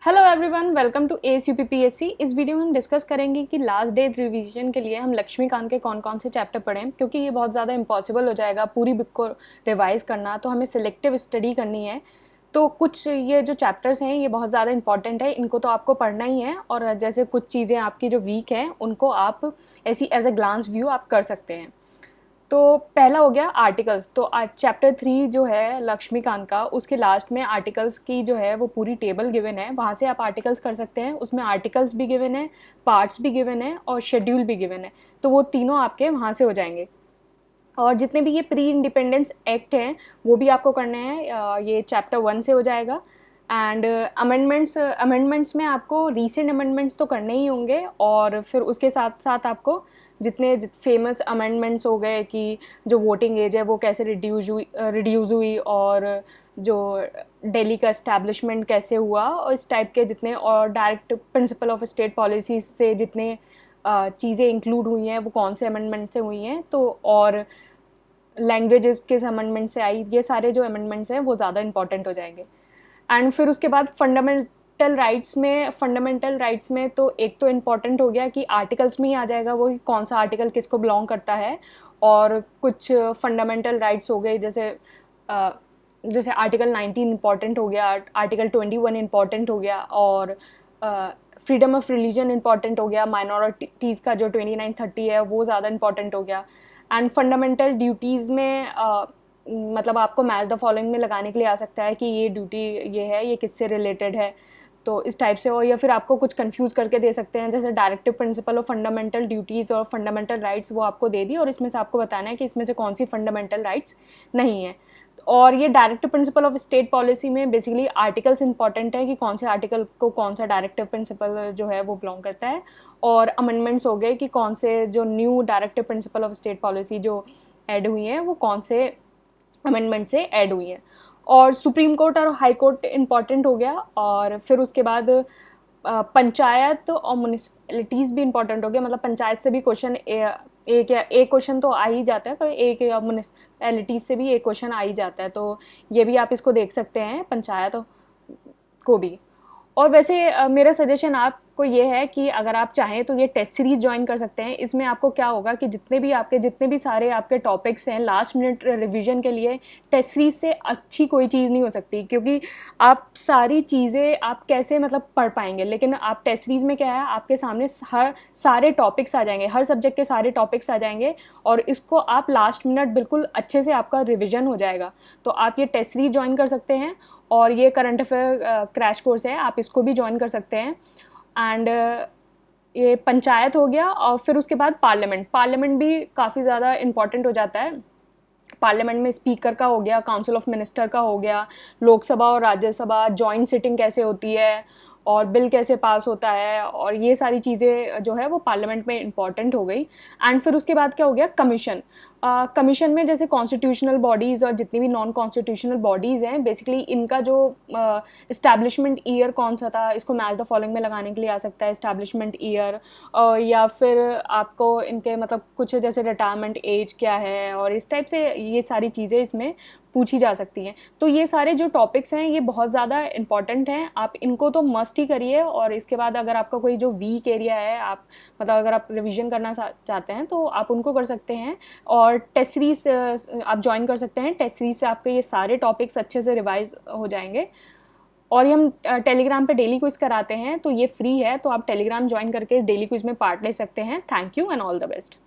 Hello everyone, welcome to ASUPPSC। इस video में हम डिस्कस करेंगे कि लास्ट डे रिवीजन के लिए हम लक्ष्मीकांत के कौन कौन से चैप्टर पढ़ें, क्योंकि ये बहुत ज़्यादा इम्पॉसिबल हो जाएगा पूरी बुक को रिवाइज़ करना। तो हमें सिलेक्टिव स्टडी करनी है। तो कुछ ये जो चैप्टर्स हैं ये बहुत ज़्यादा इंपॉर्टेंट है, इनको तो आपको पढ़ना ही है। और जैसे कुछ चीज़ें आपकी जो वीक हैं उनको आप ऐसी एज ए ग्लांस व्यू आप कर सकते हैं। तो पहला हो गया आर्टिकल्स। तो चैप्टर 3 जो है लक्ष्मीकांत का, उसके लास्ट में आर्टिकल्स की जो है वो पूरी टेबल गिवन है, वहाँ से आप आर्टिकल्स कर सकते हैं। उसमें आर्टिकल्स भी गिवन है, पार्ट्स भी गिवन है और शेड्यूल भी गिवन है। तो वो तीनों आपके वहाँ से हो जाएंगे। और जितने भी ये प्री इंडिपेंडेंस एक्ट हैं वो भी आपको करने हैं, ये चैप्टर 1 से हो जाएगा। एंड अमेंडमेंट्स में आपको रीसेंट अमेंडमेंट्स तो करने ही होंगे, और फिर उसके साथ साथ आपको जितने फेमस अमेंडमेंट्स हो गए कि जो वोटिंग एज है वो कैसे रिड्यूस हुई और जो दिल्ली का इस्टेब्लिशमेंट कैसे हुआ, और इस टाइप के जितने, और direct principle of state policy से जितने चीज़ें इंक्लूड हुई हैं वो कौन से अमेंडमेंट से हुई हैं। तो और लैंग्वेजेस किस अमेंडमेंट से आई, ये सारे जो अमेंडमेंट्स हैं वो ज़्यादा इंपॉर्टेंट हो जाएंगे। एंड फिर उसके बाद फंडामेंटल राइट्स में तो एक तो इम्पॉर्टेंट हो गया कि आर्टिकल्स में ही आ जाएगा वो कि कौन सा आर्टिकल किसको बिलोंग करता है। और कुछ फंडामेंटल राइट्स हो गए, जैसे आर्टिकल 19 इम्पॉर्टेंट हो गया, आर्टिकल 21 इम्पॉर्टेंट हो गया, और फ्रीडम ऑफ रिलीजन इम्पॉर्टेंट हो गया, माइनॉरिटीज़ का जो 29-30 है वो ज़्यादा इम्पॉर्टेंट हो गया। एंड फंडामेंटल ड्यूटीज़ में मतलब आपको मैच द फॉलोइंग में लगाने के लिए आ सकता है कि ये ड्यूटी ये है, ये किससे रिलेटेड है, तो इस टाइप से। और या फिर आपको कुछ कंफ्यूज करके दे सकते हैं, जैसे directive principle of fundamental duties और फंडामेंटल राइट्स वो आपको दे दी, और इसमें से आपको बताना है कि इसमें से कौन सी फंडामेंटल राइट्स नहीं है। और ये directive principle of state policy में बेसिकली आर्टिकल्स इंपॉर्टेंट है कि कौन से आर्टिकल को कौन सा डायरेक्टिव प्रिंसिपल जो है वो बिलोंग करता है। और अमेंडमेंट्स हो गए कि कौन से जो new directive principle of state policy जो ऐड हुई हैं वो कौन से अमेंडमेंट से ऐड हुई हैं। और सुप्रीम कोर्ट और हाई कोर्ट इम्पॉर्टेंट हो गया। और फिर उसके बाद पंचायत और म्यूनिसिपैलिटीज़ भी इम्पॉर्टेंट हो गया। मतलब पंचायत से भी क्वेश्चन एक क्वेश्चन तो आ ही जाता है, तो एक म्यूनिसिपैलिटीज़ से भी एक क्वेश्चन आ ही जाता है। तो ये भी आप इसको देख सकते हैं, पंचायत को भी। और वैसे मेरा सजेशन आपको ये है कि अगर आप चाहें तो ये टेस्ट सीरीज़ ज्वाइन कर सकते हैं। इसमें आपको क्या होगा कि जितने भी सारे आपके टॉपिक्स हैं लास्ट मिनट रिवीजन के लिए, टेस्ट सीरीज़ से अच्छी कोई चीज़ नहीं हो सकती, क्योंकि आप सारी चीज़ें आप कैसे मतलब पढ़ पाएंगे। लेकिन आप टेस्ट सीरीज़ में क्या है, आपके सामने सारे टॉपिक्स आ जाएंगे, हर सब्जेक्ट के सारे टॉपिक्स आ जाएंगे, और इसको आप लास्ट मिनट बिल्कुल अच्छे से आपका रिविजन हो जाएगा। तो आप ये टेस्ट सीरीज़ ज्वाइन कर सकते हैं। और ये करंट अफेयर क्रैश कोर्स है, आप इसको भी ज्वाइन कर सकते हैं। एंड ये पंचायत हो गया। और फिर उसके बाद पार्लियामेंट भी काफ़ी ज़्यादा इम्पॉर्टेंट हो जाता है। पार्लियामेंट में स्पीकर का हो गया, काउंसिल ऑफ मिनिस्टर का हो गया, लोकसभा और राज्यसभा जॉइंट सिटिंग कैसे होती है, और बिल कैसे पास होता है, और ये सारी चीज़ें जो है वो पार्लियामेंट में इंपॉर्टेंट हो गई। एंड फिर उसके बाद क्या हो गया, कमीशन में जैसे कॉन्स्टिट्यूशनल बॉडीज़ और जितनी भी नॉन कॉन्स्टिट्यूशनल बॉडीज़ हैं, बेसिकली इनका जो इस्टेब्लिशमेंट ईयर कौन सा था, इसको मैच द फॉलोइंग में लगाने के लिए आ सकता है, इस्टेब्लिशमेंट ईयर। या फिर आपको इनके मतलब कुछ जैसे रिटायरमेंट एज क्या है, और इस टाइप से ये सारी चीज़ें इसमें पूछी जा सकती हैं। तो ये सारे जो टॉपिक्स हैं ये बहुत ज़्यादा इंपॉर्टेंट हैं, आप इनको तो मस्ट ही करिए। और इसके बाद अगर आपका कोई जो वीक एरिया है, आप मतलब अगर आप रिवीजन करना चाहते हैं तो आप उनको कर सकते हैं। और टेस्ट सीरीज आप ज्वाइन कर सकते हैं, टेस्ट सीरीज से आपके ये सारे टॉपिक्स अच्छे से रिवाइज हो जाएंगे। और ये हम टेलीग्राम पे डेली क्विज कराते हैं, तो ये फ्री है, तो आप टेलीग्राम ज्वाइन करके इस डेली क्विज में पार्ट ले सकते हैं। Thank you and all the best.